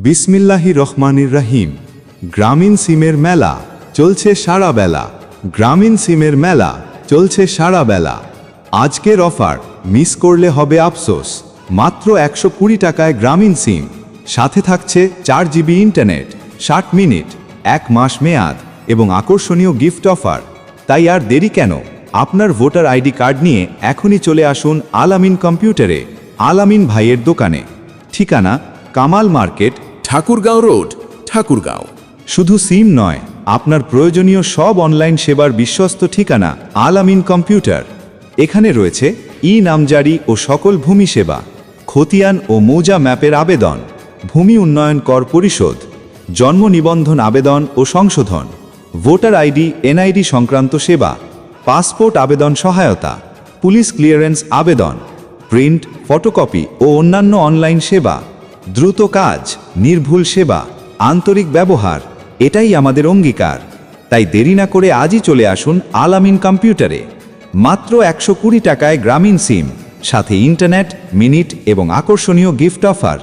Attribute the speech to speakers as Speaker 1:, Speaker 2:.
Speaker 1: বিসমিল্লাহির রহমানির রহিম। গ্রামীণ সিমের মেলা চলছে সারা বেলা। গ্রামীণ সিমের মেলা চলছে সারা বেলা। আজকের অফার মিস করলে হবে আফসোস। মাত্র 120 টাকায় গ্রামীণ সিম, সাথে থাকছে 4 জিবি ইন্টারনেট, 60 মিনিট, 1 মাস মেয়াদ এবং আকর্ষণীয় গিফট অফার। তাই আর দেরি কেন? আপনার ভোটার আইডি কার্ড নিয়ে এখনই চলে আসুন আল আমিন কম্পিউটারে, আল আমিন ভাইয়ের দোকানে। ঠিকানা কামাল মার্কেট,
Speaker 2: ঠাকুরগাঁও রোড, ঠাকুরগাঁও।
Speaker 1: শুধু সিম নয়, আপনার প্রয়োজনীয় সব অনলাইন সেবার বিশ্বস্ত ঠিকানা আল আমিন কম্পিউটার। এখানে রয়েছে নামজারি ও সকল ভূমি সেবা, খতিয়ান ও মৌজা ম্যাপের আবেদন, ভূমি উন্নয়ন কর পরিশোধ, জন্ম নিবন্ধন আবেদন ও সংশোধন, ভোটার আইডি এনআইডি সংক্রান্ত সেবা, পাসপোর্ট আবেদন সহায়তা, পুলিশ ক্লিয়ারেন্স আবেদন, প্রিন্ট, ফটোকপি ও অন্যান্য অনলাইন সেবা। দ্রুত কাজ, নির্ভুল সেবা, আন্তরিক ব্যবহার, এটাই আমাদের অঙ্গীকার। তাই দেরি না করে আজই চলে আসুন আল আমিন কম্পিউটারে। মাত্র 120 টাকায় গ্রামীণ সিম, সাথে ইন্টারনেট, মিনিট এবং আকর্ষণীয় গিফট অফার।